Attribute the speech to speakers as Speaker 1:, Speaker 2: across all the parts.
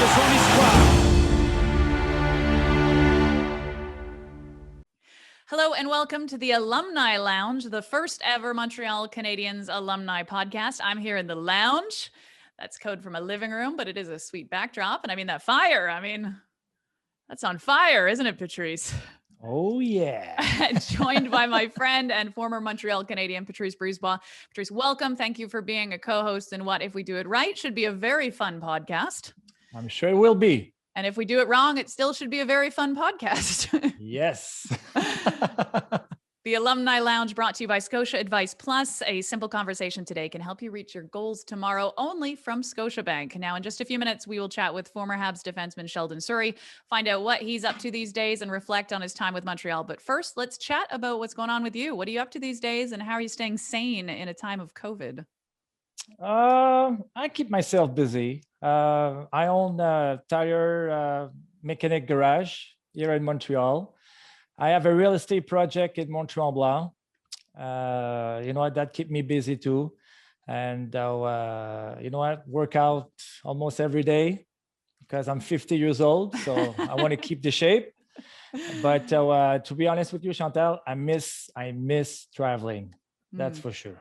Speaker 1: de son histoire.
Speaker 2: Hello and welcome to the Alumni Lounge, the first ever Montreal Canadiens alumni podcast. I'm here in the lounge. That's code for my living room, but it is a sweet backdrop. And I mean, that fire, that's on fire, isn't it, Patrice?
Speaker 1: Oh, yeah.
Speaker 2: Joined by my friend and former Montreal Canadian, Patrice Brisebois. Patrice, welcome. Thank you for being a co-host in what, if we do it right, should be a very fun podcast.
Speaker 1: I'm sure it will be.
Speaker 2: And if we do it wrong, it still should be a very fun podcast.
Speaker 1: Yes.
Speaker 2: The Alumni Lounge brought to you by ScotiaAdvice Plus. A simple conversation today can help you reach your goals tomorrow only from Scotiabank. Now, in just a few minutes, we will chat with former Habs defenseman Sheldon Souray, find out what he's up to these days and reflect on his time with Montreal. But first, let's chat about what's going on with you. What are you up to these days and how are you staying sane in a time of COVID?
Speaker 1: I keep myself busy. I own a tire mechanic garage here in Montreal. I have a real estate project in Montreal Blanc. That keep me busy too. And work out almost every day because I'm 50 years old. So I want to keep the shape. But to be honest with you, Chantal, I miss traveling. That's for sure.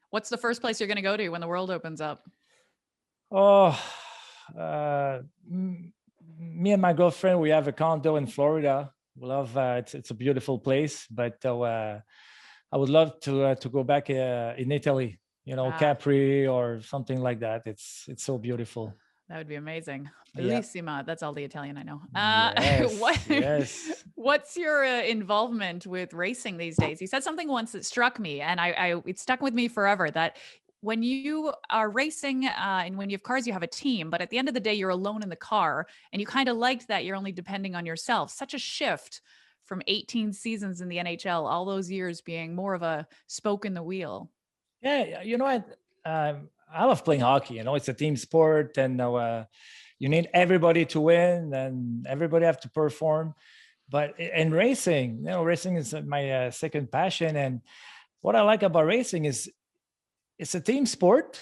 Speaker 2: What's the first place you're going to go to when the world opens up?
Speaker 1: Oh, me and my girlfriend, we have a condo in Florida. We love it's a beautiful place, but I would love to go back in Italy. Capri or something like that. It's so beautiful.
Speaker 2: That would be amazing. Bellissima. Yeah. That's all the Italian I know.
Speaker 1: Yes.
Speaker 2: What's your involvement with racing these days? You said something once that struck me, and it stuck with me forever, that when you are racing and when you have cars, you have a team, but at the end of the day, you're alone in the car, and you kind of liked that you're only depending on yourself. Such a shift from 18 seasons in the NHL, all those years being more of a spoke in the wheel.
Speaker 1: Yeah, you know what? I love playing hockey. It's a team sport, and you need everybody to win, and everybody have to perform. But in racing, racing is my second passion. And what I like about racing is it's a team sport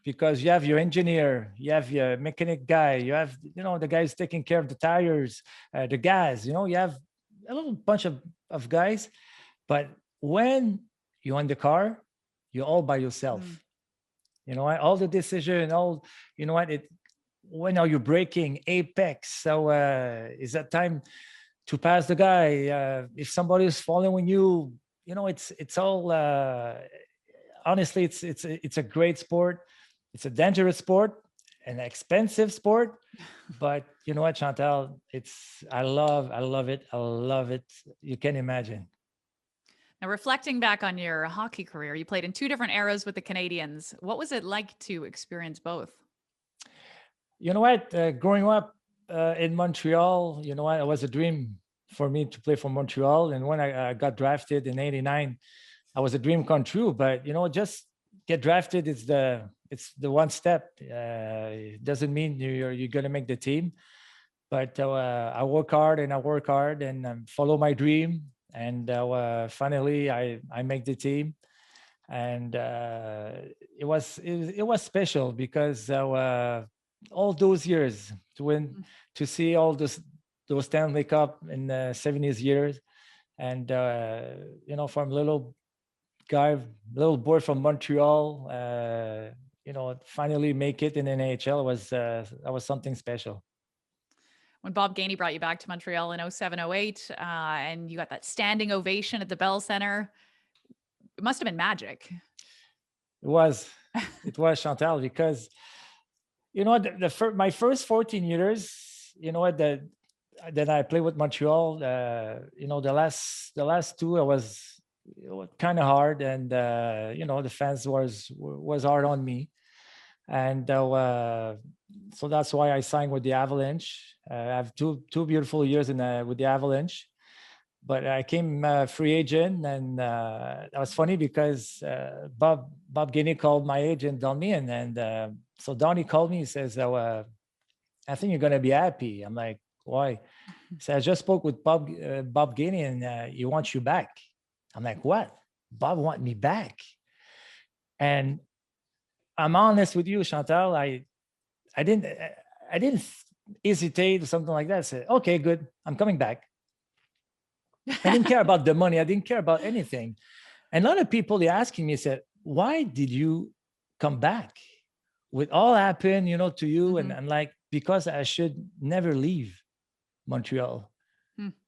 Speaker 1: because you have your engineer, you have your mechanic guy, you have the guys taking care of the tires, the gas. You have a little bunch of guys. But when you're in the car, you're all by yourself. All the decision, when are you braking, apex? So is that time to pass the guy? If somebody is following you, it's all, honestly, it's a great sport. It's a dangerous sport, an expensive sport, but you know what, Chantal, I love it. You can imagine.
Speaker 2: Now, reflecting back on your hockey career, you played in two different eras with the Canadiens. What was it like to experience both?
Speaker 1: You know what? Growing up in Montreal, it was a dream for me to play for Montreal. And when I got drafted in '89, I was a dream come true. But just get drafted, it's the one step. It doesn't mean you're going to make the team. But I work hard and follow my dream. And finally, I make the team, and it was special because all those years to see all those Stanley Cup in the 70s years, and from little boy from Montreal, finally make it in the NHL was something special.
Speaker 2: When Bob Gainey brought you back to Montreal in 07-08, and you got that standing ovation at the Bell Center, it must have been magic.
Speaker 1: It was Chantal, because my first 14 years, that I played with Montreal, the last two, it was kind of hard, and the fans was hard on me, and so that's why I signed with the Avalanche. I have two beautiful years with the Avalanche, but I came free agent, and that was funny because Bob Gainey called my agent Don Meehan, and so Donnie called me. He says, "I think you're gonna be happy." I'm like, "Why?" He said, "I just spoke with Bob Gainey, and he wants you back." I'm like, "What? Bob want me back?" And I'm honest with you, Chantal. I I didn't hesitate or something like that. I said, okay, good. I'm coming back. I didn't care about the money. I didn't care about anything. And a lot of people, they asking me, said, why did you come back? With all happened, to you. And I'm like, because I should never leave Montreal.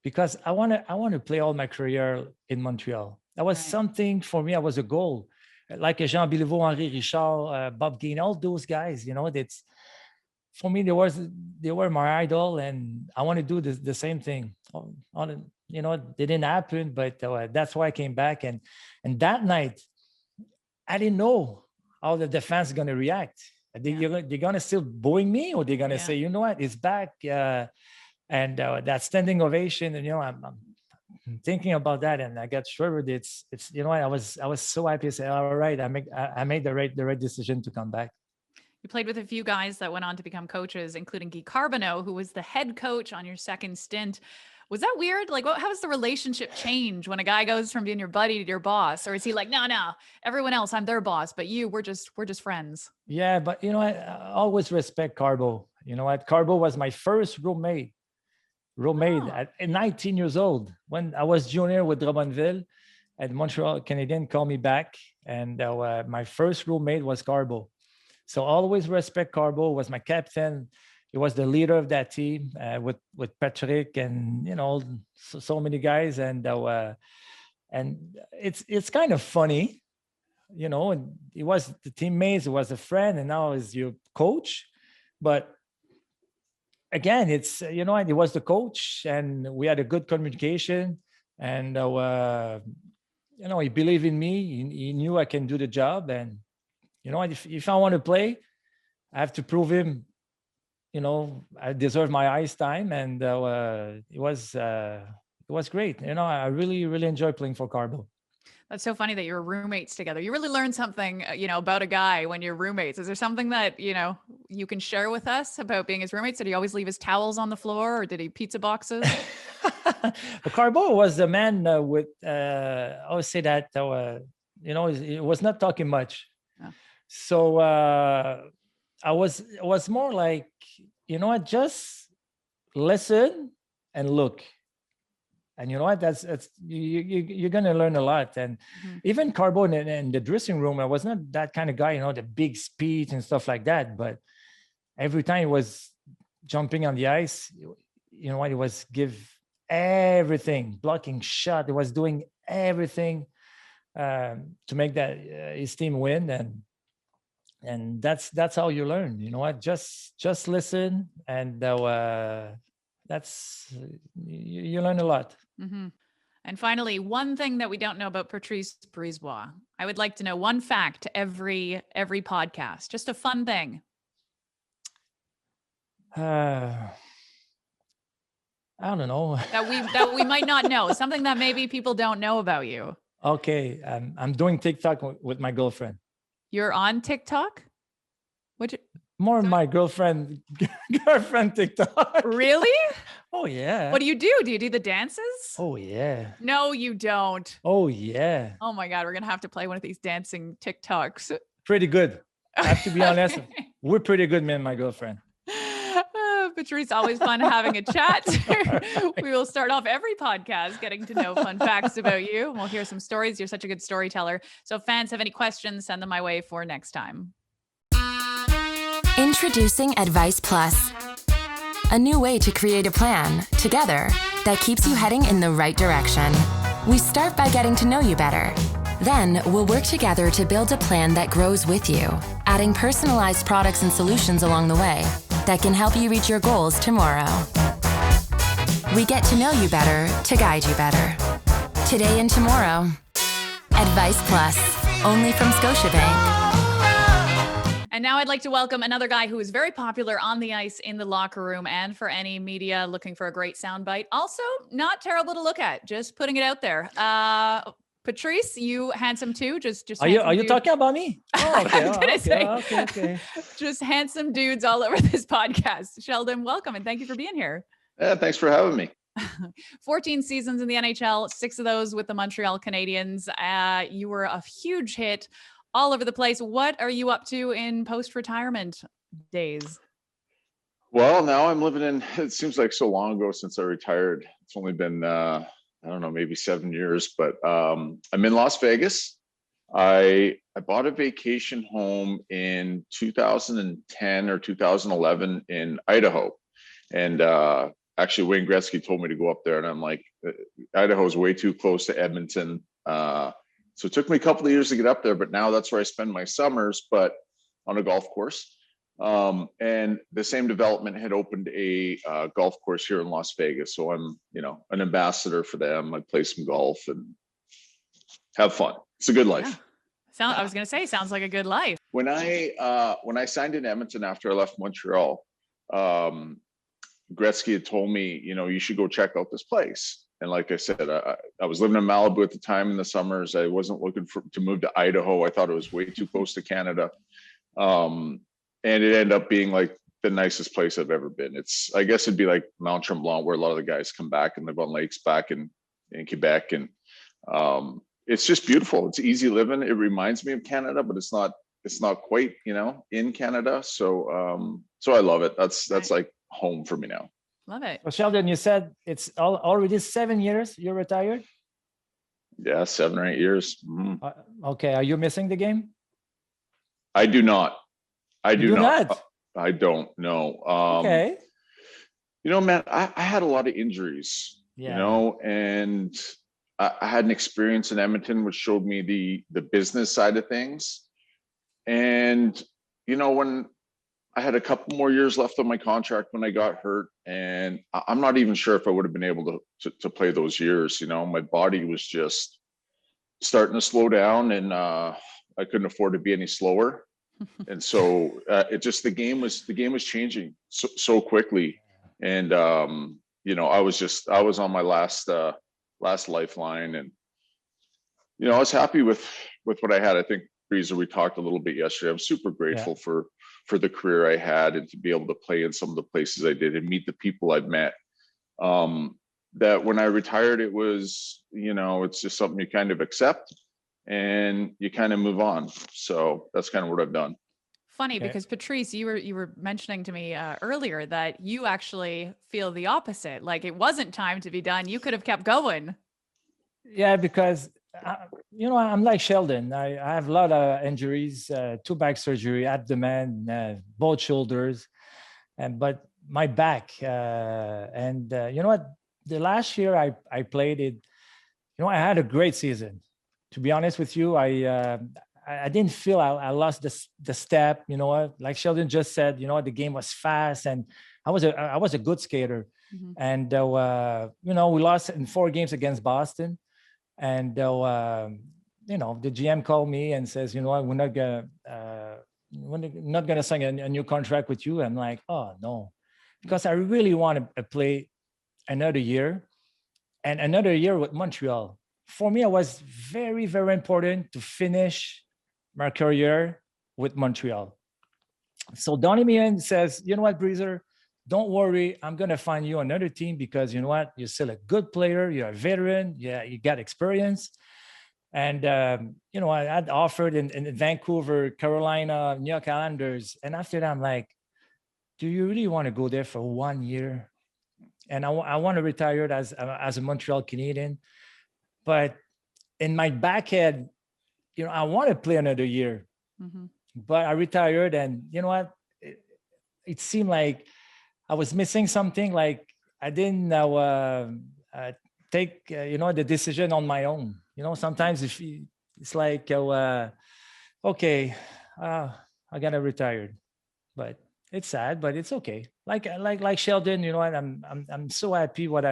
Speaker 1: Because I want to play all my career in Montreal. That was something for me. That was a goal. Like Jean Béliveau, Henri Richard, Bob Gain, all those guys, that's for me. They were my idol, and I want to do the same thing. It didn't happen, but that's why I came back. And that night, I didn't know how the defense is going to react. They're going to still booing me, or they're going to say, you know what, it's back. And that standing ovation, and I'm thinking about that, and I got sure it's I was so happy. I said, all right, I made the right decision to come back.
Speaker 2: You played with a few guys that went on to become coaches, including Guy Carbonneau, who was the head coach on your second stint. Was that weird? Like, how does the relationship change when a guy goes from being your buddy to your boss? Or is he like, no, everyone else, I'm their boss, but we're just friends?
Speaker 1: Yeah, but I always respect Carbo. Carbo was my first roommate at 19 years old. When I was junior with Drummondville, and Montreal Canadiens called me back, and my first roommate was Carbo. So always respect Carbo. Was my captain. He was the leader of that team with Patrick and so many guys, and it's kind of funny, and he was the teammates, he was a friend, and now he's your coach. But again, it's he was the coach, and we had a good communication, and he believed in me. He knew I can do the job, and if I want to play, I have to prove him. I deserve my ice time, and it was great. I really, really enjoy playing for Carbo.
Speaker 2: That's so funny that you're roommates together. You really learn something, about a guy when you're roommates. Is there something that, you can share with us about being his roommates? Did he always leave his towels on the floor, or did he pizza boxes?
Speaker 1: Carbo was the man with, I always say that, he was not talking much. Oh. So I was more like, just listen and look. And that's you're going to learn a lot. And even Carbo in the dressing room, I was not that kind of guy, the big speech and stuff like that. But every time he was jumping on the ice, he was give everything, blocking shot. He was doing everything to make that his team win. And that's how you learn. Just listen, and that's you learn a lot.
Speaker 2: Mm-hmm. And finally, one thing that we don't know about Patrice Brisebois. I would like to know one fact every podcast, just a fun thing.
Speaker 1: I don't know.
Speaker 2: that we might not know. Something that maybe people don't know about you.
Speaker 1: Okay, I'm doing TikTok with my girlfriend.
Speaker 2: You're on TikTok?
Speaker 1: My girlfriend TikTok.
Speaker 2: Really?
Speaker 1: Oh yeah.
Speaker 2: What do you do? Do you do the dances?
Speaker 1: Oh yeah.
Speaker 2: No, you don't.
Speaker 1: Oh yeah.
Speaker 2: Oh my God, we're gonna have to play one of these dancing TikToks.
Speaker 1: Pretty good. I have to be honest. We're pretty good, me and my girlfriend.
Speaker 2: Patrice, always fun having a chat. We will start off every podcast getting to know fun facts about you. We'll hear some stories. You're such a good storyteller. So if fans have any questions, send them my way for next time.
Speaker 3: Introducing Advice Plus, a new way to create a plan together that keeps you heading in the right direction. We start by getting to know you better. Then we'll work together to build a plan that grows with you, adding personalized products and solutions along the way that can help you reach your goals tomorrow. We get to know you better to guide you better. Today and tomorrow. Advice Plus, only from Scotiabank.
Speaker 2: And now I'd like to welcome another guy who is very popular on the ice, in the locker room, and for any media looking for a great soundbite. Also, not terrible to look at. Just putting it out there. Patrice, you handsome too. Just
Speaker 1: are you talking about me?
Speaker 2: Oh, okay. Okay. Just handsome dudes all over this podcast. Sheldon, welcome, and thank you for being here.
Speaker 4: Thanks for having me.
Speaker 2: 14 seasons in the NHL, 6 of those with the Montreal Canadiens. You were a huge hit all over the place. What are you up to in post-retirement days?
Speaker 4: Well, now I'm living in, it seems like so long ago since I retired. It's only been, I don't know, maybe 7 years, but I'm in Las Vegas. I bought a vacation home in 2010 or 2011 in Idaho. And actually, Wayne Gretzky told me to go up there. And I'm like, Idaho is way too close to Edmonton. So it took me a couple of years to get up there, but now that's where I spend my summers, but on a golf course. And the same development had opened a golf course here in Las Vegas. So I'm, an ambassador for them. I play some golf and have fun. It's a good life.
Speaker 2: Yeah. I was going to say, sounds like a good life.
Speaker 4: When I signed in Edmonton after I left Montreal, Gretzky had told me, you should go check out this place. And like I said, I was living in Malibu at the time in the summers. I wasn't looking to move to Idaho. I thought it was way too close to Canada. And it ended up being like the nicest place I've ever been. I guess it'd be like Mount Tremblant, where a lot of the guys come back and live on lakes back in Quebec. And it's just beautiful. It's easy living. It reminds me of Canada, but it's not quite, in Canada. So I love it. That's like home for me now.
Speaker 2: Love it.
Speaker 1: Well, Sheldon, you said it's already 7 years you're retired?
Speaker 4: Yeah, 7 or 8 years. Mm-hmm.
Speaker 1: Okay. Are you missing the game?
Speaker 4: I do not. I do
Speaker 1: not.
Speaker 4: I don't know.
Speaker 1: Okay.
Speaker 4: Man, I had a lot of injuries, and I had an experience in Edmonton, which showed me the business side of things. And, when I had a couple more years left on my contract when I got hurt, and I'm not even sure if I would have been able to play those years. My body was just starting to slow down, and I couldn't afford to be any slower. And so the game was changing so quickly. And, I was on my last lifeline, and, I was happy with what I had. I think, Breezer, we talked a little bit yesterday. I'm super grateful for the career I had, and to be able to play in some of the places I did and meet the people I've met. That when I retired, it was, it's just something you kind of accept and you kind of move on. So that's kind of what I've done.
Speaker 2: Funny, because Patrice, you were mentioning to me earlier that you actually feel the opposite. Like it wasn't time to be done. You could have kept going.
Speaker 1: Yeah, because I'm like Sheldon. I have a lot of injuries, 2 back surgery, abdomen, both shoulders, but my back. And you know what? The last year I played it. I had a great season. To be honest with you, I didn't feel I lost the step. Like Sheldon just said, the game was fast, and I was a good skater. Mm-hmm. And we lost in 4 games against Boston. And the GM called me and says, we're not gonna sign a new contract with you. I'm like, oh no, because I really want to play another year, and another year with Montreal. For me, it was very, very important to finish my career with Montreal. So Donnie Meehan says, you know what, Breezer, don't worry, I'm going to find you another team, because you know what, you're still a good player, you're a veteran, you got experience. And, I had offered in Vancouver, Carolina, New York Islanders. And after that, I'm like, do you really want to go there for 1 year? And I want to retire as a Montreal Canadian. But in my back head, I want to play another year. Mm-hmm. But I retired, and you know what? It seemed like I was missing something. Like I didn't take the decision on my own. Sometimes it's like okay, I gotta retire, but it's sad, but it's okay. Like Sheldon, I'm so happy what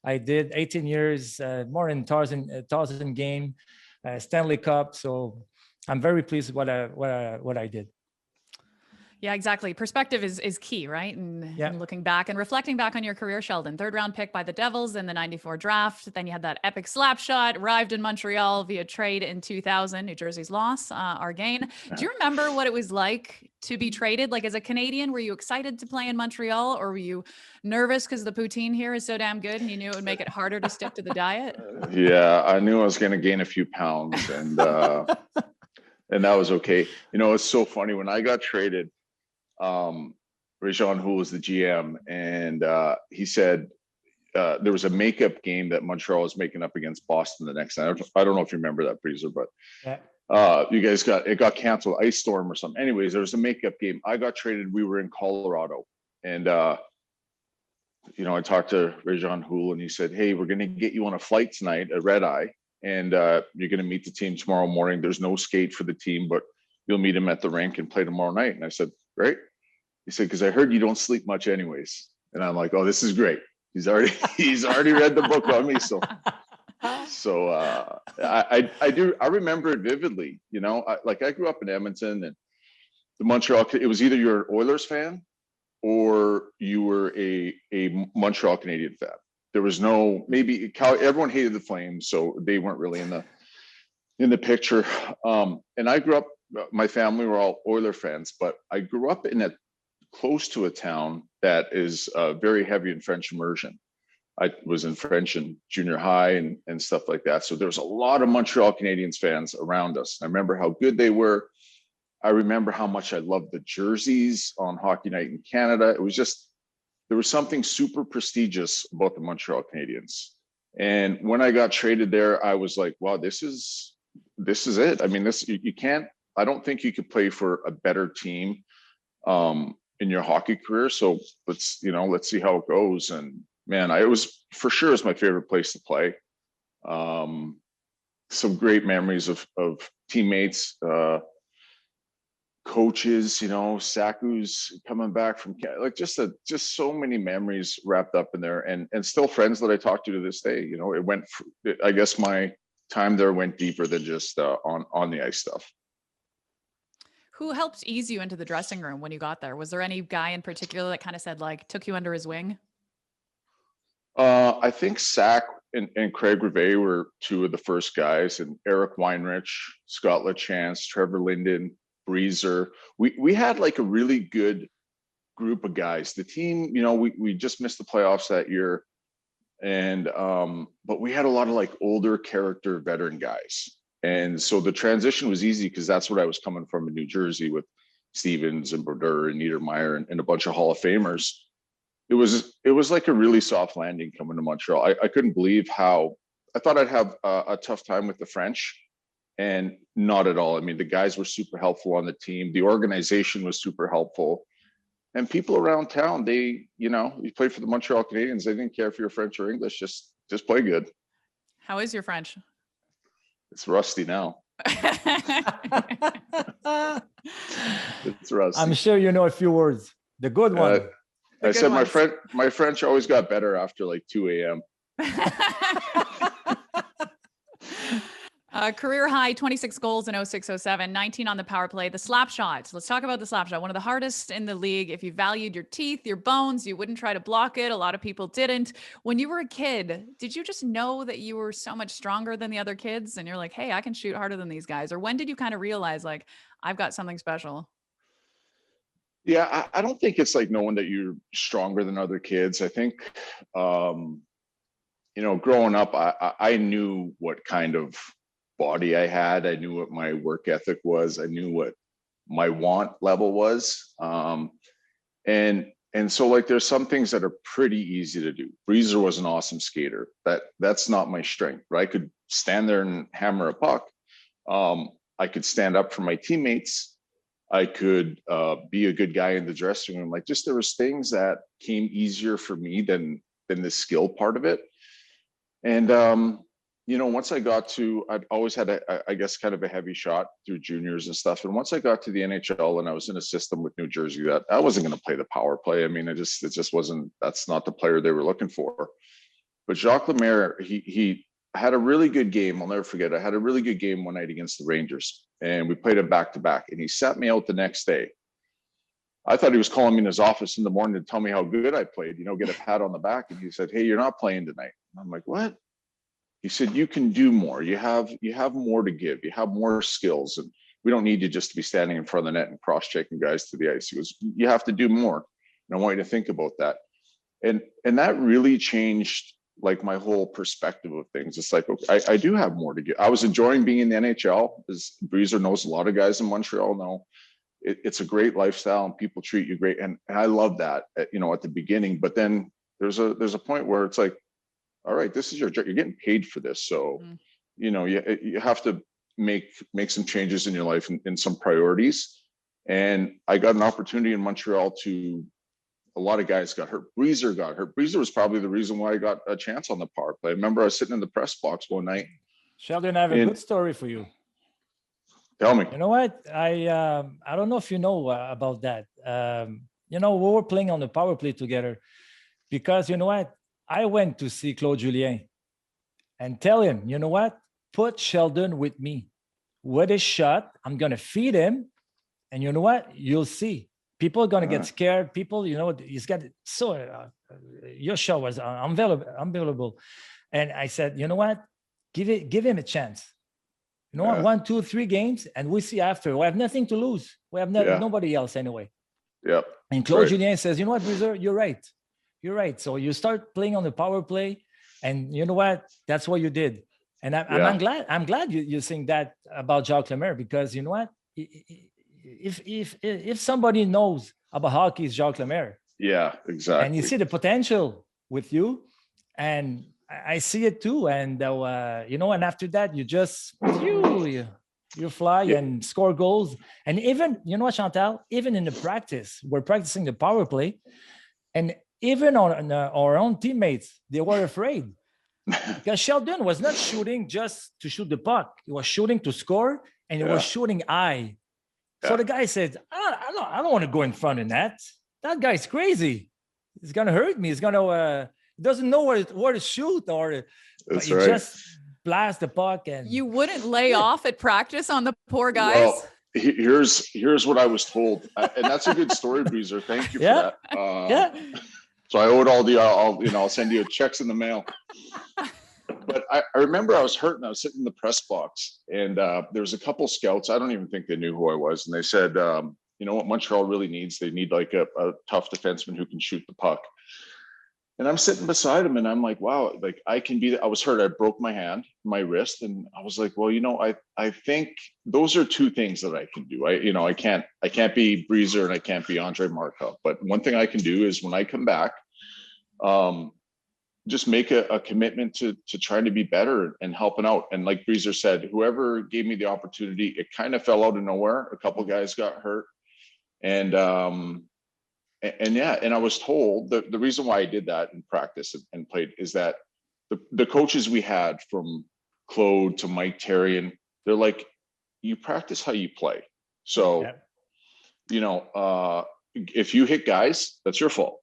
Speaker 1: I did. 18 years, more than 1,000 game, Stanley Cup. So I'm very pleased with what I did.
Speaker 2: Yeah, exactly. Perspective is key, right? And looking back and reflecting back on your career, Sheldon, 3rd round pick by the Devils in the 94 draft. Then you had that epic slap shot, arrived in Montreal via trade in 2000, New Jersey's loss, our gain. Do you remember what it was like to be traded? Like as a Canadian, were you excited to play in Montreal, or were you nervous because the poutine here is so damn good and you knew it would make it harder to stick to the diet?
Speaker 4: Yeah, I knew I was going to gain a few pounds, and and that was okay. It's so funny when I got traded. Rajon, who was the GM, and he said there was a makeup game that Montreal was making up against Boston the next night. I don't know if you remember that, Breezer, but you guys got canceled, ice storm or something. Anyways, there was a makeup game. I got traded. We were in Colorado, and you know, I talked to Rajon Houle, and he said, "Hey, we're going to get you on a flight tonight, a red eye, and you're going to meet the team tomorrow morning. There's no skate for the team, but you'll meet him at the rink and play tomorrow night." And I said, "Great." He said, "Because I heard you don't sleep much, anyways." And I'm like, "Oh, this is great." He's already read the book on me, so I remember it vividly. You know, I grew up in Edmonton, and the Montreal. It was either you're an Oilers fan or you were a Montreal Canadian fan. There was no, maybe everyone hated the Flames, so they weren't really in the picture. And I grew up, my family were all Oiler fans, but I grew up close to a town that is very heavy in French immersion. I was in French in junior high and stuff like that. So there was a lot of Montreal Canadiens fans around us. I remember how good they were. I remember how much I loved the jerseys on Hockey Night in Canada. It was just, there was something super prestigious about the Montreal Canadiens. And when I got traded there, I was like, wow, this is it. I mean, you can't, I don't think you could play for a better team in your hockey career. So let's see how it goes. And man, it was for sure my favorite place to play. Some great memories of teammates, coaches, you know, Saku's coming back from like just so many memories wrapped up in there, and still friends that I talk to this day. You know, I guess my time there went deeper than just on the ice stuff.
Speaker 2: Who helped ease you into the dressing room when you got there? Was there any guy in particular that kind of said, like, took you under his wing?
Speaker 4: I think Sack and Craig Rivet were two of the first guys, and Eric Weinrich, Scott LaChance, Trevor Linden, Breezer. We had like a really good group of guys. The team, you know, we just missed the playoffs that year, and but we had a lot of like older character veteran guys, and so the transition was easy because that's what I was coming from in New Jersey with Stevens and Brodeur and Niedermeyer and a bunch of Hall of Famers. It was like a really soft landing coming to Montreal. I couldn't believe how I thought I'd have a tough time with the French. And not at all. I mean, the guys were super helpful on the team. The organization was super helpful. And people around town, you play for the Montreal Canadiens. They didn't care if you're French or English, just play good.
Speaker 2: How is your French?
Speaker 4: It's rusty now. It's rusty.
Speaker 1: I'm sure you know a few words. The good one.
Speaker 4: I said my French always got better after like 2 a.m.
Speaker 2: Career high 26 goals in 06-07, 19 on the power play. The slap shot. Let's talk about the slap shot. One of the hardest in the league. If you valued your teeth, your bones, you wouldn't try to block it. A lot of people didn't. When you were a kid, did you just know that you were so much stronger than the other kids? And you're like, hey, I can shoot harder than these guys. Or when did you kind of realize like, I've got something special?
Speaker 4: Yeah, I don't think it's like knowing that you're stronger than other kids. I think, growing up, I knew what kind of body I had. I knew what my work ethic was. I knew what my want level was. And so like, there's some things that are pretty easy to do. Breezer was an awesome skater. That's not my strength, right? I could stand there and hammer a puck. I could stand up for my teammates. I could be a good guy in the dressing room. Like, just there was things that came easier for me than the skill part of it. And once I got to, I'd always had I guess kind of a heavy shot through juniors and stuff. And once I got to the NHL and I was in a system with New Jersey, that I wasn't going to play the power play. I mean, it just wasn't. That's not the player they were looking for. But Jacques Lemaire, he had a really good game. I'll never forget. I had a really good game one night against the Rangers, and we played it back to back. And he sat me out the next day. I thought he was calling me in his office in the morning to tell me how good I played. Get a pat on the back. And he said, "Hey, you're not playing tonight." And I'm like, "What?" He said, "You can do more. You have more to give. You have more skills, and we don't need you just to be standing in front of the net and cross-checking guys to the ice." He goes, "You have to do more, and I want you to think about that." And that really changed like my whole perspective of things. It's like, okay, I do have more to give. I was enjoying being in the NHL, as Breezer knows. A lot of guys in Montreal know. it's a great lifestyle and people treat you great. And I love that, at the beginning, but then there's a point where it's like, all right, this is your job. You're getting paid for this. So, you have to make some changes in your life and some priorities. And I got an opportunity in Montreal a lot of guys got hurt. Breezer got hurt. Breezer was probably the reason why I got a chance on the power play. I remember I was sitting in the press box one night.
Speaker 1: Sheldon, I have a good story for you.
Speaker 4: Tell me.
Speaker 1: You know what? I don't know if you know about that. We were playing on the power play together because you know what? I went to see Claude Julien and tell him, you know what? Put Sheldon with me. With his shot, I'm going to feed him. And you know what? You'll see. People are going to get scared. People, he's got your show was unbelievable. And I said, you know what? Give him a chance. You know what? 1, 2, 3 games, and we see after. We have nothing to lose. We have nobody else anyway.
Speaker 4: Yep.
Speaker 1: And Claude Julien says, you know what, Breezer? You're right. You're right. So you start playing on the power play, and you know what? That's what you did. And I'm glad you think that about Jacques Lemaire, because you know what? If somebody knows about hockey, it's Jacques Lemaire.
Speaker 4: Yeah, exactly.
Speaker 1: And you see the potential with you, and I see it too. And and after that, you just you fly and score goals. And even Chantal, even in the practice, we're practicing the power play, and even on our own teammates, they were afraid because Sheldon was not shooting just to shoot the puck; he was shooting to score, and he was shooting high. So the guy said, I don't want to go in front of that. That guy's crazy. He's going to hurt me. He's going to, he doesn't know where to shoot, or he just blast the puck. And
Speaker 2: you wouldn't lay off at practice on the poor guys.
Speaker 4: Well, here's what I was told. And that's a good story, Breezer. Thank you for that. So I owe it all to you. I'll send you checks in the mail. But I remember I was hurt and I was sitting in the press box, and there was a couple scouts. I don't even think they knew who I was. And they said, you know what Montreal really needs? They need like a tough defenseman who can shoot the puck. And I'm sitting beside him and I'm like, wow, like I can be, I was hurt. I broke my wrist. And I was like, well, I think those are two things that I can do. I can't be Breezer and I can't be Andre Markov. But one thing I can do is when I come back, just make a commitment to trying to be better and helping out. And like Breezer said, whoever gave me the opportunity, it kind of fell out of nowhere. A couple guys got hurt. And I was told that the reason why I did that in practice and played is that the coaches we had, from Claude to Mike Terrian, they're like, you practice how you play. So, if you hit guys, that's your fault.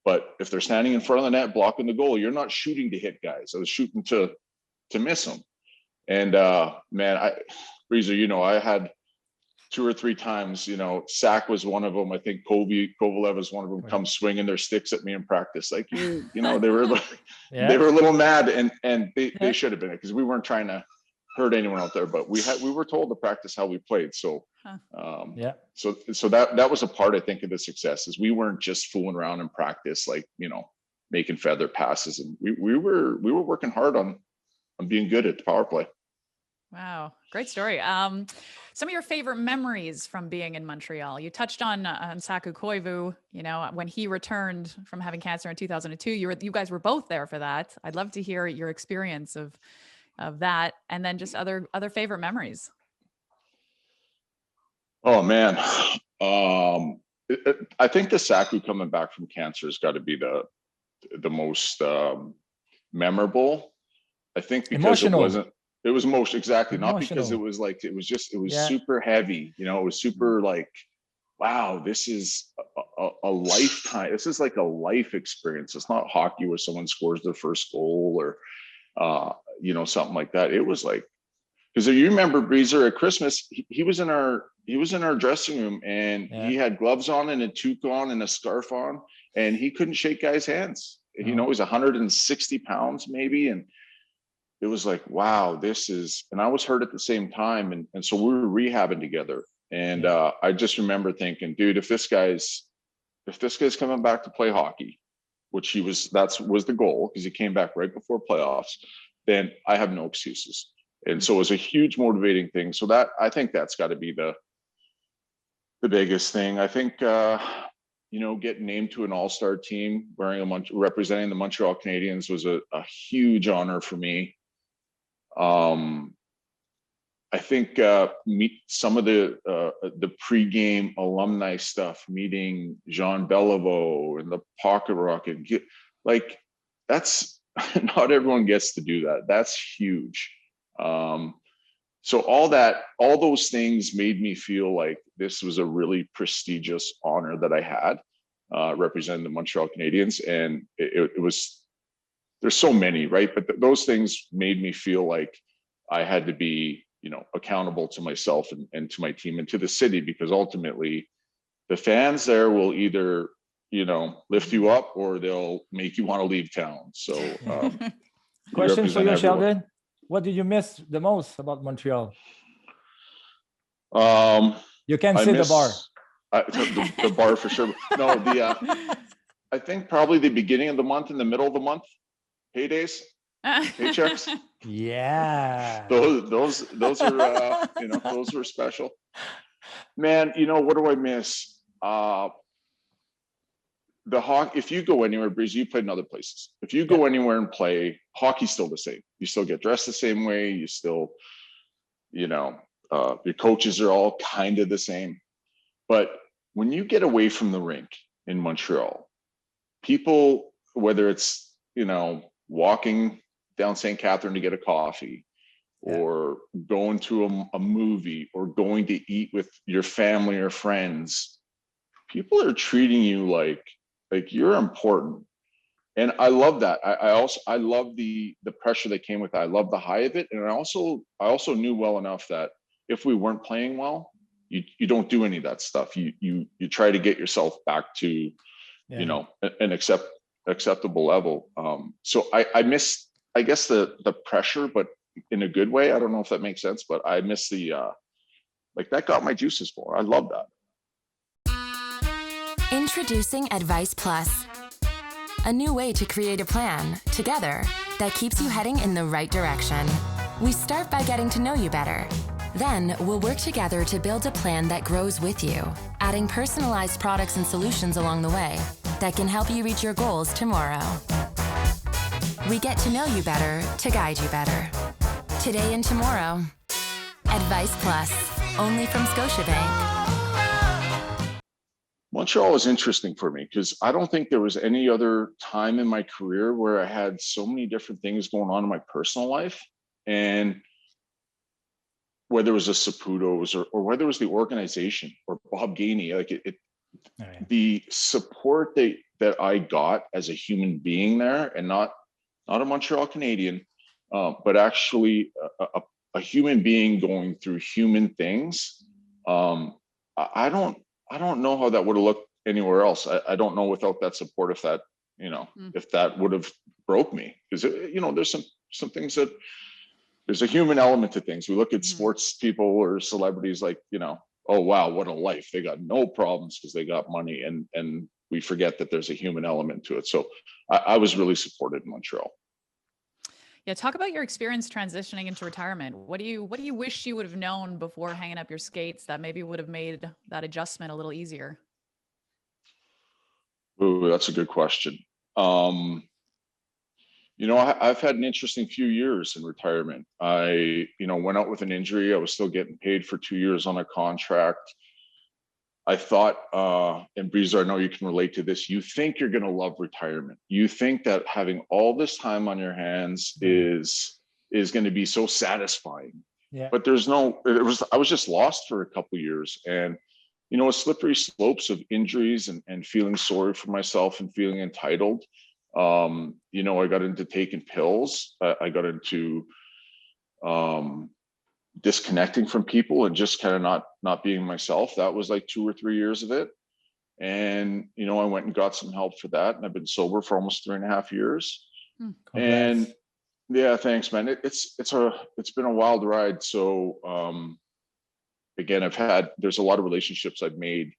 Speaker 4: But if they're standing in front of the net blocking the goal, you're not shooting to hit guys. I was shooting to miss them. And Breezer, I had 2 or 3 times, Sack was one of them. I think Kovalev was one of them, come swinging their sticks at me in practice. Like, they were they were a little mad, and they should have been, because we weren't trying to hurt anyone out there, but we were told to practice how we played. So, so that was a part, I think, of the success, is we weren't just fooling around in practice, like, making feather passes. And we were working hard on being good at the power play.
Speaker 2: Wow. Great story. Some of your favorite memories from being in Montreal. You touched on Saku Koivu, when he returned from having cancer in 2002, you guys were both there for that. I'd love to hear your experience of that, and then just other favorite memories. Oh man.
Speaker 4: I think the Saku coming back from cancer has got to be the most memorable. I think because
Speaker 1: emotional.
Speaker 4: It was most exactly, not
Speaker 1: Emotional.
Speaker 4: because it was super heavy, it was super like, wow, this is a lifetime. This is like a life experience. It's not hockey where someone scores their first goal or, something like that. It was like, because you remember Breezer at Christmas, he was in our dressing room, and he had gloves on and a toque on and a scarf on, and he couldn't shake guys' hands. He was 160 pounds maybe. And it was like, wow, and I was hurt at the same time. And so we were rehabbing together. And I just remember thinking, dude, if this guy's coming back to play hockey, which that was the goal, because he came back right before playoffs, then I have no excuses. And so it was a huge motivating thing. So I think that's got to be the the biggest thing. I think, getting named to an all-star team, representing the Montreal Canadiens was a huge honor for me. I think some of the pregame alumni stuff, meeting Jean Beliveau and the Pocket Rocket, like that's not everyone gets to do that. That's huge. So all those things made me feel like this was a really prestigious honor that I had, representing the Montreal Canadiens. And it was, there's so many, right? But those things made me feel like I had to be, accountable to myself and to my team and to the city, because ultimately the fans there will either, lift you up or they'll make you want to leave town. So
Speaker 1: question for you, Sheldon. What did you miss the most about Montreal? You can say the bar.
Speaker 4: The bar for sure. No, I think probably the beginning of the month and the middle of the month, paydays, paychecks.
Speaker 1: Yeah.
Speaker 4: Those are, those were special. Man, what do I miss? The hockey, if you go anywhere, Breeze, you played in other places. If you go anywhere and play, hockey's still the same. You still get dressed the same way. You still, your coaches are all kind of the same. But when you get away from the rink in Montreal, people, whether it's, walking down St. Catherine to get a coffee, or going to a movie, or going to eat with your family or friends, people are treating you like you're important. And I love that. I love the pressure that came with that. I love the high of it. And I also knew well enough that if we weren't playing well, you don't do any of that stuff. You try to get yourself back to, an acceptable level. So I miss, I guess, the pressure, but in a good way. I don't know if that makes sense, but I miss the, that got my juices flowing. I love that.
Speaker 3: Introducing Advice Plus, a new way to create a plan together that keeps you heading in the right direction. We start by getting to know you better. Then we'll work together to build a plan that grows with you, adding personalized products and solutions along the way that can help you reach your goals tomorrow. We get to know you better to guide you better. Today and tomorrow. Advice Plus, only from Scotiabank.
Speaker 4: Montreal was interesting for me because I don't think there was any other time in my career where I had so many different things going on in my personal life. And whether it was the Saputos or whether it was the organization or Bob Gainey, the support that I got as a human being there, and not a Montreal Canadian, but actually a human being going through human things. I don't know how that would have looked anywhere else. I don't know without that support if that would have broke me, because there's some things that there's a human element to things. We look at sports people or celebrities like, oh wow, what a life. They got no problems because they got money, and we forget that there's a human element to it. So I was really supported in Montreal.
Speaker 2: Yeah, talk about your experience transitioning into retirement. What do you wish you would have known before hanging up your skates that maybe would have made that adjustment a little easier?
Speaker 4: Ooh, that's a good question. I've had an interesting few years in retirement. I, went out with an injury. I was still getting paid for 2 years on a contract. I thought, and Breezer, I know you can relate to this. You think you're going to love retirement. You think that having all this time on your hands is going to be so satisfying. Yeah. But I was just lost for a couple of years, and a slippery slopes of injuries and feeling sorry for myself and feeling entitled. I got into taking pills. I got into disconnecting from people and just kind of not being myself. That was like 2 or 3 years of it. And, I went and got some help for that. And I've been sober for almost 3.5 years. And yeah, thanks, man. It's been a wild ride. So, again, there's a lot of relationships I've made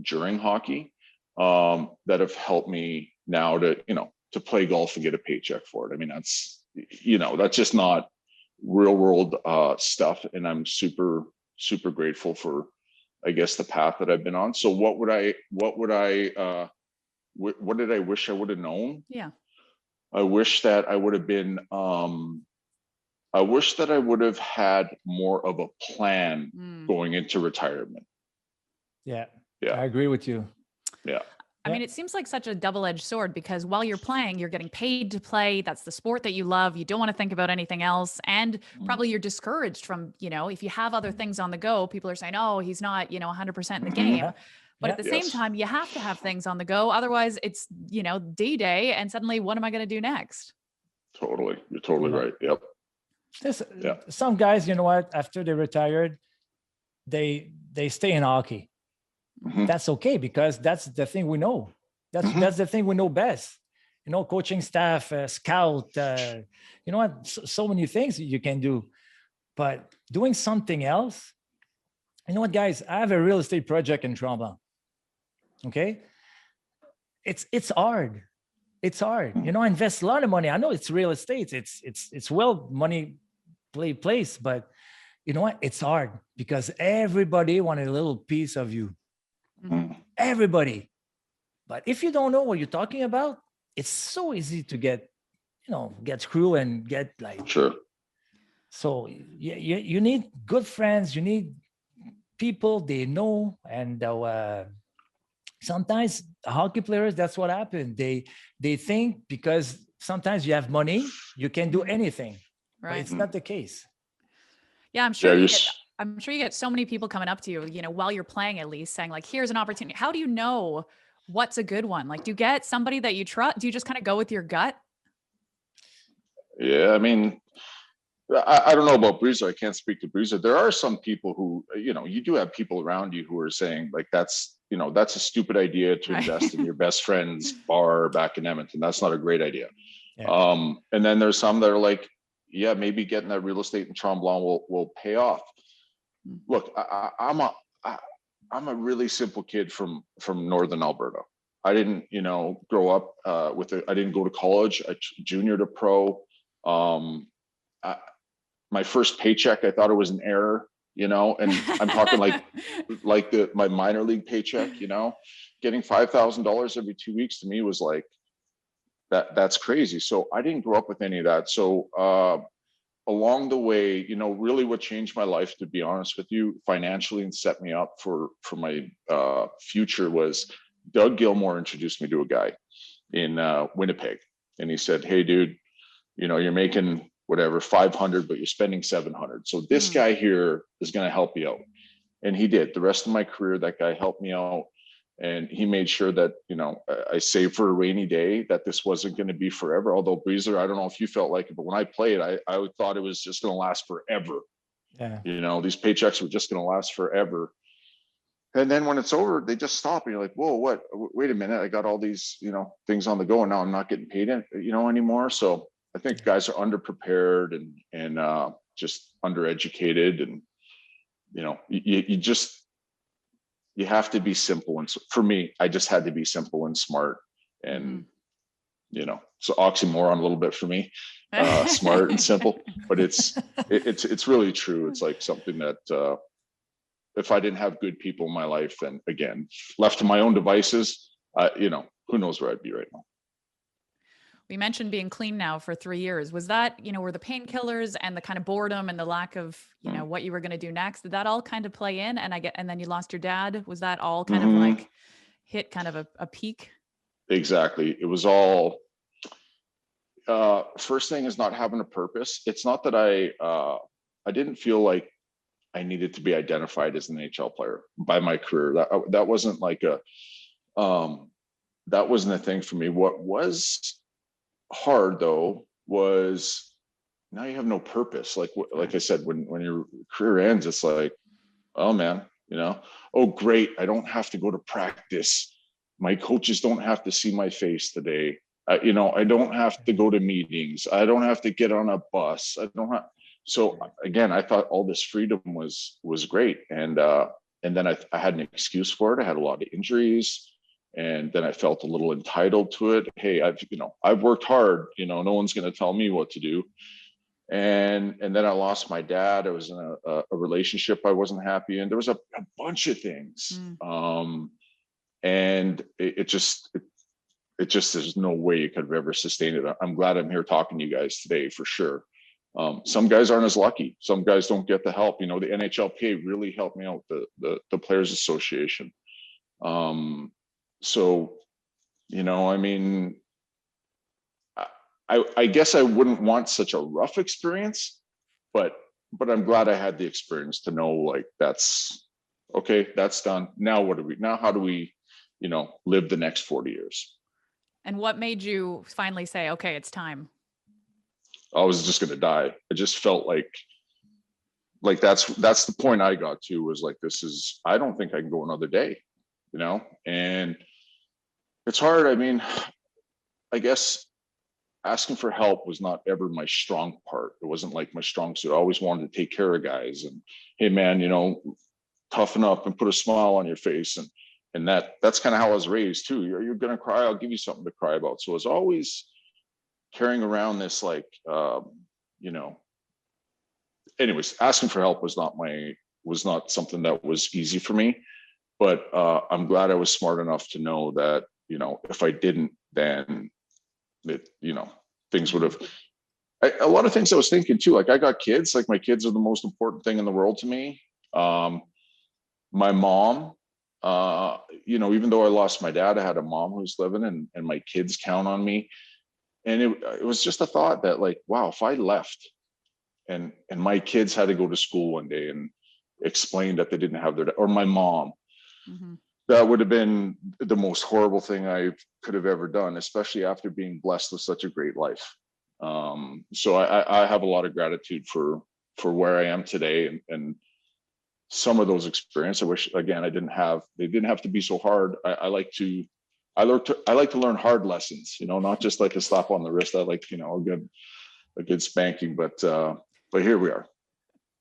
Speaker 4: during hockey, that have helped me now to play golf and get a paycheck for it. I mean, that's just not real world stuff. And I'm super, super grateful for I guess, the path that I've been on. So what did I wish I would have known?
Speaker 2: Yeah.
Speaker 4: I wish that I would have been, I wish that I would have had more of a plan going into retirement.
Speaker 1: Yeah. I agree with you.
Speaker 4: Yeah.
Speaker 2: I mean, it seems like such a double-edged sword, because while you're playing, you're getting paid to play. That's the sport that you love. You don't want to think about anything else. And probably you're discouraged from, if you have other things on the go, people are saying, oh, he's not, 100% in the game. But at the same time, you have to have things on the go. Otherwise it's, D-Day, and suddenly what am I going to do next?
Speaker 4: Totally. You're totally right. Yep.
Speaker 1: Some guys, you know what, after they retired, they stay in hockey. That's okay, because that's the thing we know. That's the thing we know best. Coaching staff, scout, so many things you can do. But doing something else, you know what, guys, I have a real estate project in Tremblant. Okay. It's hard. It's hard. I invest a lot of money. I know it's real estate. It's well money place, but you know what? It's hard because everybody wanted a little piece of you. Everybody. But if you don't know what you're talking about, it's so easy to get screwed and get
Speaker 4: Sure.
Speaker 1: So you need good friends. You need people they know, and sometimes hockey players, that's what happened. They think because sometimes you have money, you can do anything. Right. But it's not the case.
Speaker 2: Yeah, I'm sure. I'm sure you get so many people coming up to you, while you're playing, at least saying here's an opportunity. How do you know what's a good one? Do you get somebody that you trust? Do you just kind of go with your gut?
Speaker 4: Yeah. I mean, I don't know about Bruiser. I can't speak to Bruiser. There are some people who, you do have people around you who are saying that's a stupid idea to invest in your best friend's bar back in Edmonton. That's not a great idea. Yeah. And then there's some that are like, yeah, maybe getting that real estate in Tremblant will pay off. Look, I'm a really simple kid from Northern Alberta. I didn't, grow up I didn't go to college, junior to pro. My first paycheck, I thought it was an error, and I'm talking my minor league paycheck, getting $5,000 every 2 weeks to me was like, that's crazy. So I didn't grow up with any of that. So along the way, really what changed my life, to be honest with you, financially, and set me up for my future, was Doug Gilmore introduced me to a guy in Winnipeg. And he said, hey, dude, you're making whatever, 500, but you're spending 700. So this guy here is going to help you out. And he did. The rest of my career, that guy helped me out. And he made sure that, I saved for a rainy day, that this wasn't going to be forever. Although, Breezer, I don't know if you felt like it, but when I played, I thought it was just going to last forever. Yeah. These paychecks were just going to last forever. And then when it's over, they just stop. And you're like, whoa, what? Wait a minute. I got all these, things on the go, and now I'm not getting paid anymore. So I think guys are underprepared and just undereducated, and you have to be simple. And so for me, I just had to be simple and smart, and so oxymoron a little bit for me, smart and simple, but it's really true. It's like something that if I didn't have good people in my life, and again, left to my own devices, who knows where I'd be right now.
Speaker 2: We mentioned being clean now for 3 years. Was that, were the painkillers and the kind of boredom and the lack of, what you were going to do next, did that all kind of play in? And then you lost your dad. Was that all kind of hit kind of a peak?
Speaker 4: Exactly. It was all, first thing is not having a purpose. It's not that I didn't feel like I needed to be identified as an NHL player by my career. That wasn't that wasn't a thing for me. What was hard though was, now you have no purpose. Like I said, when your career ends, it's like, oh man, oh great, I don't have to go to practice. My coaches don't have to see my face today. I don't have to go to meetings. I don't have to get on a bus. So again, I thought all this freedom was great. And then I had an excuse for it. I had a lot of injuries. And then I felt a little entitled to it. Hey, I've worked hard, no one's going to tell me what to do. And then I lost my dad. I was in a relationship I wasn't happy in. There was a bunch of things. And it just there's no way you could have ever sustained it. I'm glad I'm here talking to you guys today for sure. Some guys aren't as lucky. Some guys don't get the help. The NHLPA really helped me out, the Players Association. So, I mean, I guess I wouldn't want such a rough experience, but I'm glad I had the experience to know, like, that's okay, that's done. Now how do we, live the next 40 years?
Speaker 2: And what made you finally say, okay, it's time?
Speaker 4: I was just going to die. I just felt like that's the point I got to, was like, I don't think I can go another day, and it's hard. I mean, I guess asking for help was not ever my strong part. It wasn't like my strong suit. I always wanted to take care of guys and, hey man, toughen up and put a smile on your face. And that's kind of how I was raised too. You're going to cry, I'll give you something to cry about. So I was always carrying around this, like, anyways, asking for help was not something that was easy for me, but I'm glad I was smart enough to know that, if I didn't, then things would have, a lot of things I was thinking too, like, I got kids, like, my kids are the most important thing in the world to me. My mom, even though I lost my dad, I had a mom who's living, and my kids count on me. And it was just a thought that, like, wow, if I left and my kids had to go to school one day and explain that they didn't have or my mom, that would have been the most horrible thing I could have ever done, especially after being blessed with such a great life. So I have a lot of gratitude for where I am today, and some of those experiences I wish, again, they didn't have to be so hard. I like to learn hard lessons, not just like a slap on the wrist. I like, a good spanking, but here we are.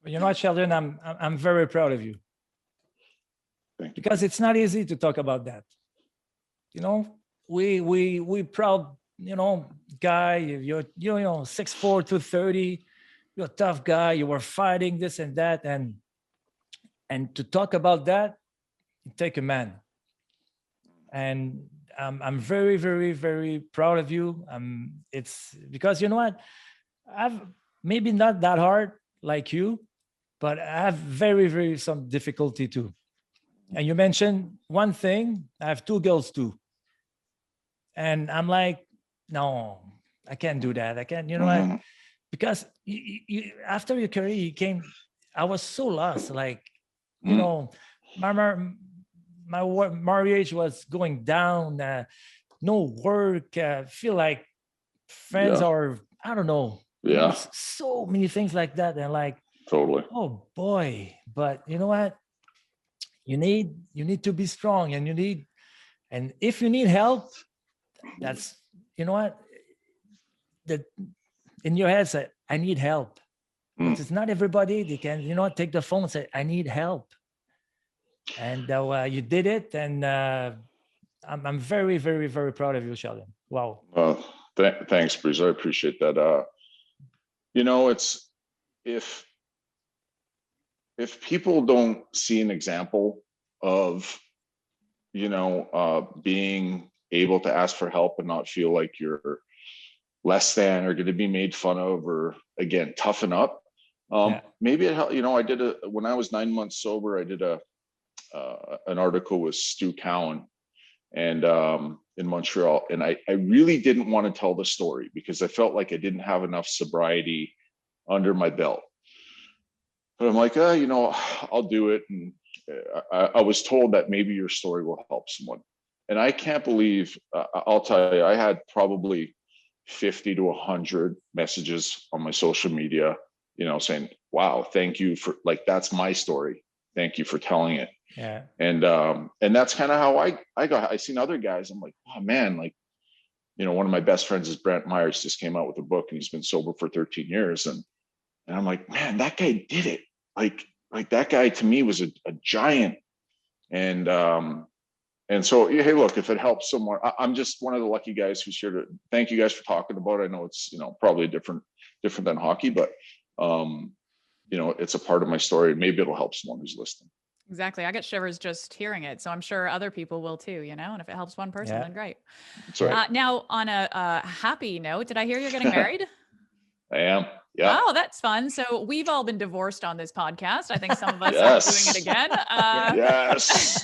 Speaker 1: You know what, Sheldon, I'm very proud of you.
Speaker 4: Thank you.
Speaker 1: Because it's not easy to talk about that. We proud, guy, you're 6'4", 230, you're a tough guy, you were fighting this and that, and to talk about that, you take a man. And I'm very, very, very proud of you. It's because, you know what, I've maybe not that hard like you, but I have very, very some difficulty too. And you mentioned one thing, I have 2 girls too. And I'm like, no, I can't do that. I can't, what? Because after your career, you came, I was so lost. Like, my marriage was going down, no work, feel like friends are, I don't know.
Speaker 4: Yeah.
Speaker 1: So many things like that. And like,
Speaker 4: totally.
Speaker 1: Oh boy. But you know what? You need to be strong, and if you need help, that's, what, that in your head say, I need help. But it's not everybody, they can, take the phone and say, I need help. And you did it. And I'm very, very, very proud of you, Sheldon. Wow.
Speaker 4: Thanks, Bruce. I appreciate that. It's, if people don't see an example of, being able to ask for help and not feel like you're less than or going to be made fun of, or again, toughen up. Maybe I did when I was 9 months sober, I did an article with Stu Cowan and in Montreal. And I really didn't want to tell the story because I felt like I didn't have enough sobriety under my belt. But I'm like, I'll do it. And I was told that maybe your story will help someone. And I can't believe, I'll tell you, I had probably 50 to 100 messages on my social media, saying, wow, thank you for, like, that's my story. Thank you for telling it.
Speaker 1: Yeah.
Speaker 4: And that's kind of how I seen other guys. I'm like, oh man, like, one of my best friends is Brent Myers, just came out with a book and he's been sober for 13 years. And I'm like, man, that guy did it. Like that guy to me was a giant. And And so, hey, look, if it helps someone, I'm just one of the lucky guys who's here to thank you guys for talking about it. I know it's, probably different than hockey, but, it's a part of my story. Maybe it'll help someone who's listening.
Speaker 2: Exactly. I get shivers just hearing it. So I'm sure other people will too, and if it helps one person, then great.
Speaker 4: That's right.
Speaker 2: Now, on a happy note, did I hear you're getting married?
Speaker 4: I am. Yeah.
Speaker 2: Oh, that's fun. So we've all been divorced on this podcast. I think some of us
Speaker 4: Yes.
Speaker 2: are doing it again.
Speaker 4: Yes.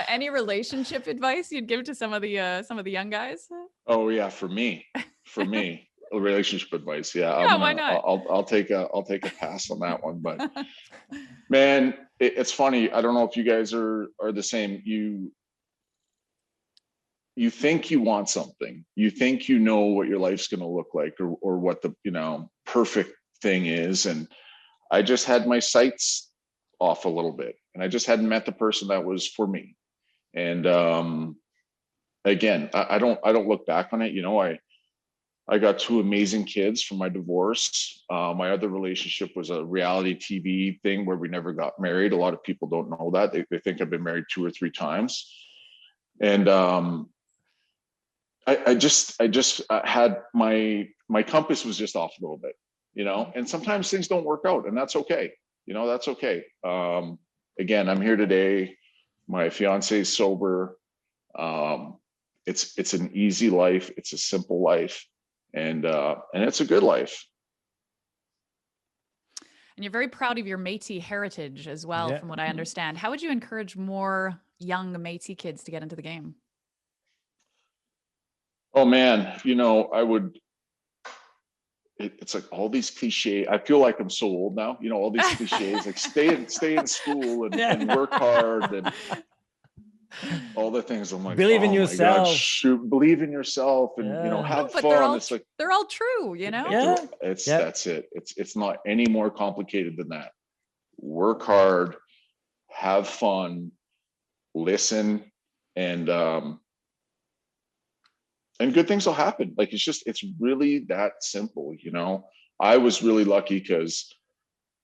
Speaker 2: Any relationship advice you'd give to some of the young guys?
Speaker 4: Oh yeah, for me, relationship advice. Yeah.
Speaker 2: Yeah, why not?
Speaker 4: I'll take a pass on that one. But man, it's funny. I don't know if you guys are the same. You think you want something. You think what your life's going to look like, or what the perfect thing is. And I just had my sights off a little bit, and I just hadn't met the person that was for me. And again, I don't look back on it. I got 2 amazing kids from my divorce. My other relationship was a reality TV thing where we never got married. A lot of people don't know that. They think I've been married 2 or 3 times. And I just had my compass was just off a little bit, and sometimes things don't work out, and that's okay. That's okay. Again, I'm here today. My fiance is sober. It's an easy life. It's a simple life. And it's a good life.
Speaker 2: And you're very proud of your Métis heritage as well, from what I understand. How would you encourage more young Métis kids to get into the game?
Speaker 4: Oh man, I would. It's like all these cliches. I feel like I'm so old now. All these cliches, like stay in school and work hard and all the things. I'm like,
Speaker 1: believe in yourself.
Speaker 4: God, shoot, believe in yourself, and have fun.
Speaker 2: It's like they're all true,
Speaker 1: Yeah.
Speaker 4: That's it. It's not any more complicated than that. Work hard, have fun, listen, and good things will happen. Like it's really that simple. I was really lucky because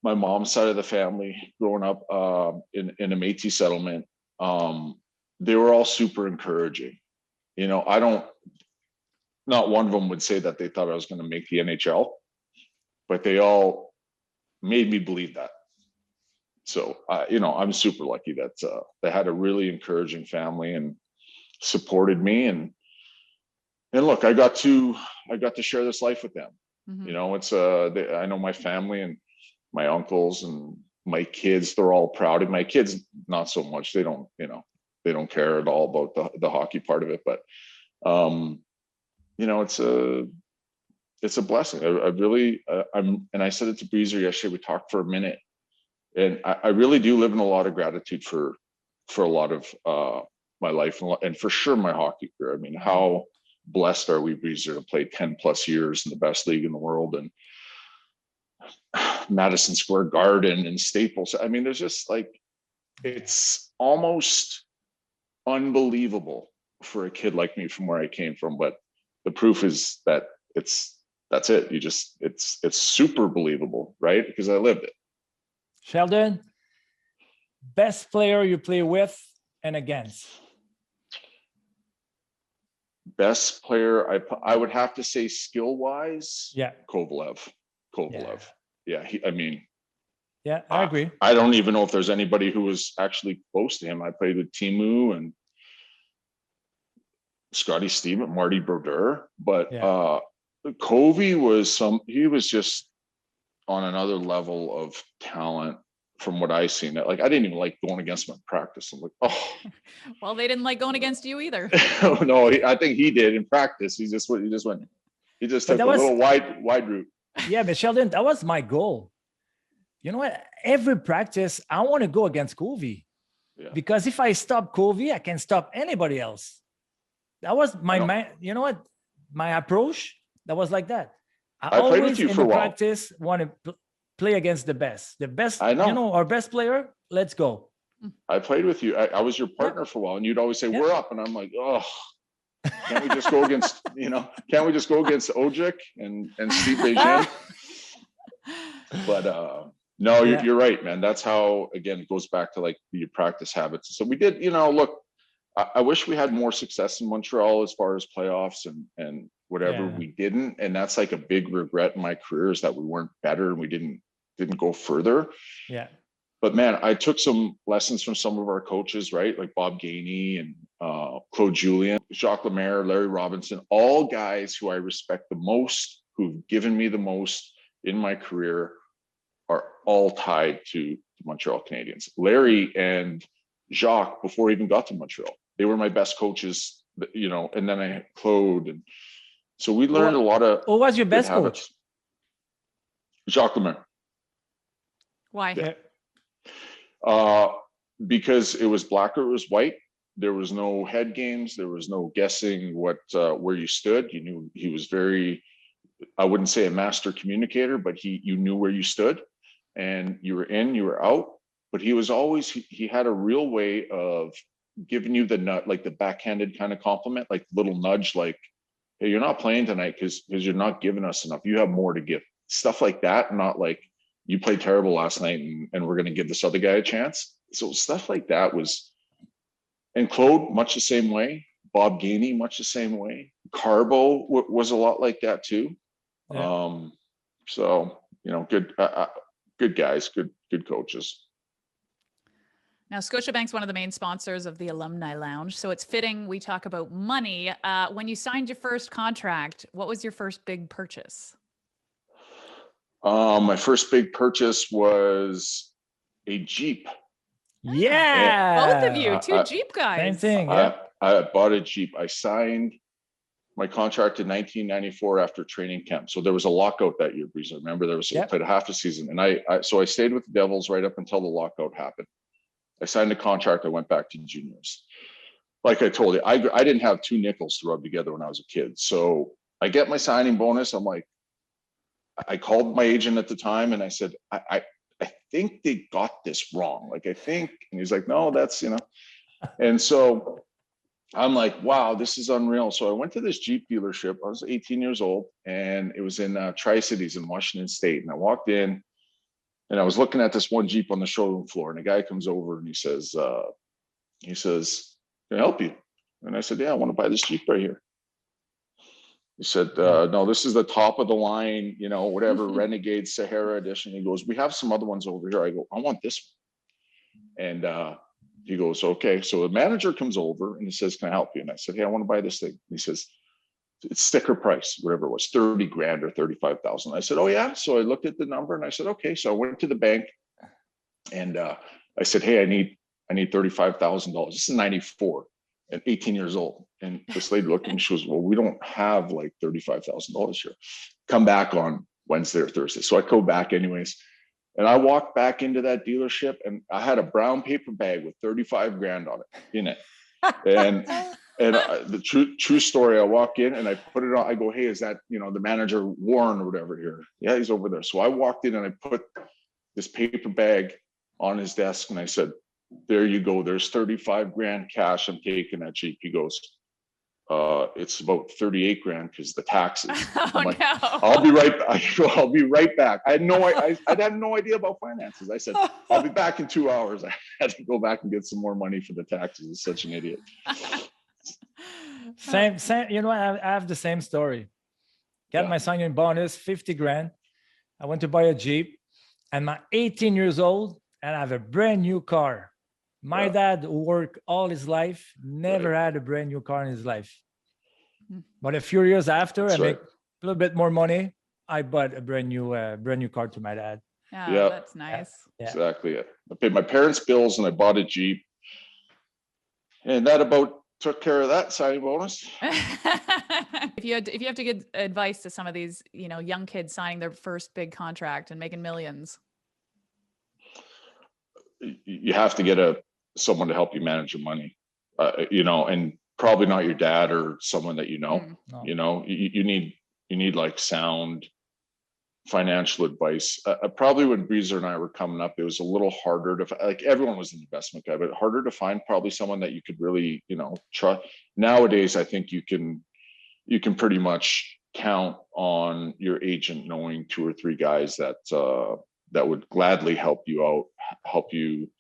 Speaker 4: my mom's side of the family, growing up in a Métis settlement, they were all super encouraging. Not one of them would say that they thought I was going to make the NHL, but they all made me believe that. So, I'm super lucky that they had a really encouraging family and supported me. And look, I got to share this life with them. Mm-hmm. I know my family and my uncles and my kids, they're all proud of my kids. Not so much. They don't care at all about the hockey part of it, but it's a blessing. I really, and I said it to Breezer yesterday, we talked for a minute, and I really do live in a lot of gratitude for a lot of my life and for sure my hockey career. I mean, how blessed are we, Breezer, to play 10 plus years in the best league in the world, and Madison Square Garden and Staples. I mean, there's just it's almost unbelievable for a kid like me from where I came from, but the proof is that that's it. It's super believable, right? Because I lived it.
Speaker 1: Sheldon, best player you play with and against?
Speaker 4: Best player, I would have to say skill wise.
Speaker 1: Yeah.
Speaker 4: Kovalev. Yeah.
Speaker 1: I agree.
Speaker 4: I don't even know if there's anybody who was actually close to him. I played with Timu and Scotty Steven, Marty Brodeur, but Koivu was just on another level of talent from what I seen. I didn't even like going against him in practice. I'm like, oh.
Speaker 2: Well, they didn't like going against you either.
Speaker 4: No, I think he did in practice. He just took a little wide route.
Speaker 1: Yeah, but Sheldon, that was my goal. You know what? Every practice, I want to go against Koivu. Yeah. Because if I stop Koivu, I can stop anybody else. That was my approach. That was like that.
Speaker 4: I played with you for a while.
Speaker 1: Practice want to play against the best. I know. Our best player, let's go.
Speaker 4: I played with you. I was your partner for a while, and you'd always say, we're up. And I'm like, oh, can't we just go against, can't we just go against Ojic and Steve Beijing? But No,
Speaker 1: Yeah.
Speaker 4: you're right, man. That's how, again, it goes back to like your practice habits. So we did, look, I wish we had more success in Montreal as far as playoffs and whatever.
Speaker 1: Yeah.
Speaker 4: We didn't. And that's like a big regret in my career, is that we weren't better and we didn't go further.
Speaker 1: Yeah.
Speaker 4: But man, I took some lessons from some of our coaches, right? Like Bob Gainey and Claude Julien, Jacques Lemaire, Larry Robinson, all guys who I respect the most, who've given me the most in my career, are all tied to the Montreal Canadiens. Larry and Jacques, before I even got to Montreal, they were my best coaches, and then I had Claude. And so we learned a lot of.
Speaker 1: Who was your best
Speaker 4: habits.
Speaker 1: coach?
Speaker 4: Jacques Lemaire.
Speaker 2: Why?
Speaker 4: Yeah. Because it was black or it was white. There was no head games. There was no guessing where you stood. You knew he was very, I wouldn't say a master communicator, but you knew where you stood, and you were in, you were out. But he was always, he had a real way of giving you the nut, like the backhanded kind of compliment, like little nudge, like, hey, you're not playing tonight because you're not giving us enough. You have more to give. Stuff like that, not like, you played terrible last night and we're going to give this other guy a chance. So stuff like that was, and Claude, much the same way. Bob Gainey, much the same way. Carbo was a lot like that too. Yeah. So, good guys, good coaches.
Speaker 2: Now, Scotiabank's one of the main sponsors of the Alumni Lounge, so it's fitting we talk about money. When you signed your first contract, what was your first big purchase?
Speaker 4: My first big purchase was a Jeep.
Speaker 1: Yeah.
Speaker 2: Both of you, two Jeep guys.
Speaker 1: Same thing. Yeah.
Speaker 4: I bought a Jeep. I signed my contract in 1994 after training camp. So there was a lockout that year, Breeze. I remember there was played a half a season. And I stayed with the Devils right up until the lockout happened. I signed a contract. I went back to juniors. Like I told you, I didn't have two nickels to rub together when I was a kid. So I get my signing bonus. I'm like, I called my agent at the time and I said, I think they got this wrong. Like, I think, and he's like, no, that's, and so I'm like, wow, this is unreal. So I went to this Jeep dealership. I was 18 years old and it was in Tri-Cities in Washington State. And I walked in and I was looking at this one Jeep on the showroom floor, and a guy comes over and he says, can I help you? And I said, yeah, I want to buy this Jeep right here. He said, no, this is the top of the line, whatever, Renegade Sahara edition. He goes, we have some other ones over here. I go, I want this one. And he goes, okay. So the manager comes over and he says, can I help you? And I said, hey, I want to buy this thing. And he says, it's sticker price, whatever it was, 30 grand or 35,000. I said, oh yeah. So I looked at the number and I said, okay. So I went to the bank and I said, hey, I need $35,000. This is 94 and 18 years old. And this lady looked at me, she goes, well, we don't have like $35,000 here. Come back on Wednesday or Thursday. So I go back anyways. And I walked back into that dealership and I had a brown paper bag with 35 grand on it, in it. And the true story, I walk in and I put it on. I go, hey, is that, the manager Warren or whatever here? Yeah, he's over there. So I walked in and I put this paper bag on his desk and I said, there you go. There's 35 grand cash. I'm taking that Jeep. He goes, it's about 38 grand because the taxes. I'm like,
Speaker 2: no.
Speaker 4: I'll be right back. I had no idea about finances. I said, I'll be back in 2 hours. I had to go back and get some more money for the taxes. I'm such an idiot.
Speaker 1: Same. I have the same story. Got my signing bonus, 50 grand. I went to buy a Jeep and I'm 18 years old and I have a brand new car. My dad, who worked all his life, never had a brand new car in his life. But a few years after, I make a little bit more money. I bought a brand new car to my dad.
Speaker 2: Yeah, that's nice.
Speaker 4: Yeah. Exactly. I paid my parents' bills and I bought a Jeep. And that about took care of that signing bonus.
Speaker 2: If you have to give advice to some of these, young kids signing their first big contract and making millions,
Speaker 4: you have to get someone to help you manage your money, and probably not your dad or someone that No. You need like sound financial advice. Probably when Breezer and I were coming up, it was a little harder to, like, everyone was an investment guy, but harder to find probably someone that you could really, trust. Nowadays, I think you can pretty much count on your agent knowing two or three guys that that would gladly help you out, help you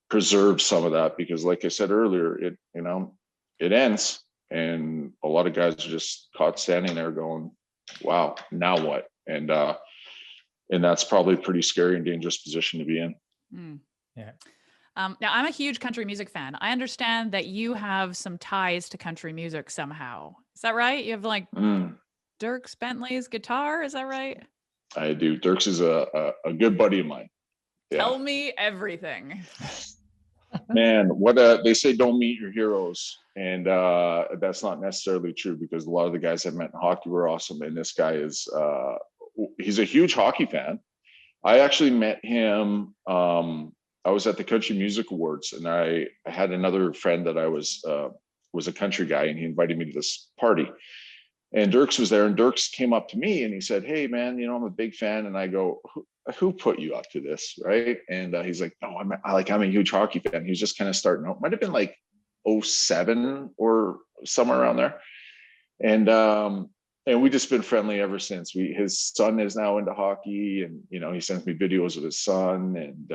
Speaker 4: preserve some of that, because like I said earlier, it ends, and a lot of guys are just caught standing there going, wow, now what? And that's probably a pretty scary and dangerous position to be in.
Speaker 1: Yeah.
Speaker 2: Now, I'm a huge country music fan. I understand that you have some ties to country music somehow. Is that right? You have like Dierks Bentley's guitar. Is that right?
Speaker 4: I do. Dierks is a good buddy of mine.
Speaker 2: Tell me everything.
Speaker 4: Man, they say don't meet your heroes. And that's not necessarily true, because a lot of the guys I've met in hockey were awesome. And this guy is, he's a huge hockey fan. I actually met him. I was at the Country Music Awards, and I had another friend that I was a country guy, and he invited me to this party. And Dierks was there, and Dierks came up to me and he said, "Hey man, I'm a big fan." And I go, who put you up to this? Right. And he's like, "No, I'm a huge hockey fan." He was just kind of starting out. Might've been like 2007 or somewhere around there. And we just been friendly ever since. His son is now into hockey, and, he sends me videos of his son. And,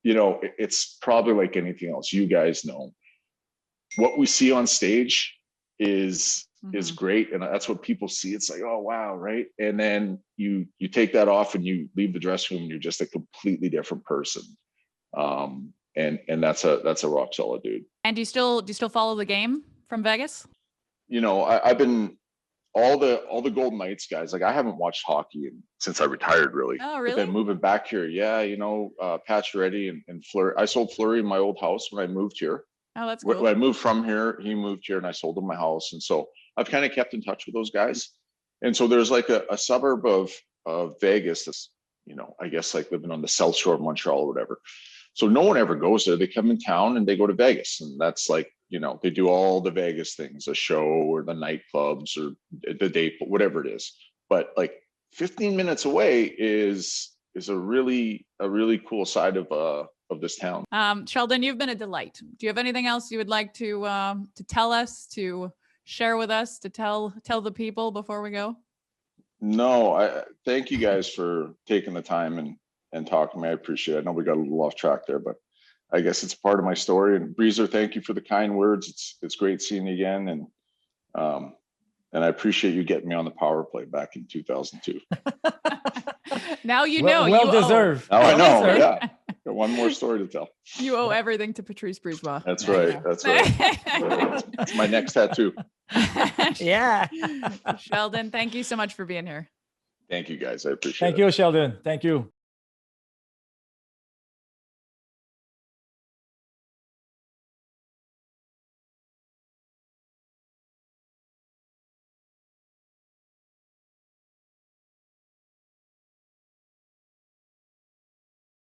Speaker 4: it's probably like anything else. You guys know what we see on stage is great. And that's what people see. It's like, oh, wow. Right. And then you take that off and you leave the dressing room and you're just a completely different person. And that's a rock solid dude.
Speaker 2: And do you still follow the game from Vegas?
Speaker 4: I've been all the Golden Knights guys. Like, I haven't watched hockey since I retired, really.
Speaker 2: Oh, really?
Speaker 4: But then moving back here. Yeah. Pacioretty and Fleury. I sold Fleury in my old house when I moved here.
Speaker 2: Oh, that's cool.
Speaker 4: When I moved from here, he moved here, and I sold him my house. And so I've kind of kept in touch with those guys. And so there's like a suburb of Vegas that's, I guess like living on the south shore of Montreal or whatever. So no one ever goes there. They come in town and they go to Vegas. And that's like, they do all the Vegas things, a show or the nightclubs or the date, whatever it is. But like 15 minutes away is a really cool side of this town.
Speaker 2: Sheldon, you've been a delight. Do you have anything else you would like to tell us, to share with us, to tell the people before we go?
Speaker 4: No, I thank you guys for taking the time and talking to me. I appreciate it. I know we got a little off track there, but I guess it's part of my story. And Breezer, thank you for the kind words. It's great seeing you again. And I appreciate you getting me on the power play back in 2002.
Speaker 2: Now
Speaker 1: well deserved.
Speaker 4: Now I know. Yeah. Got one more story to tell.
Speaker 2: You owe everything to Patrice Brisebois.
Speaker 4: That's right. That's right. That's my next tattoo.
Speaker 1: Yeah.
Speaker 2: Sheldon, thank you so much for being here.
Speaker 4: Thank you guys. I appreciate it.
Speaker 1: Thank you, Sheldon. Thank you.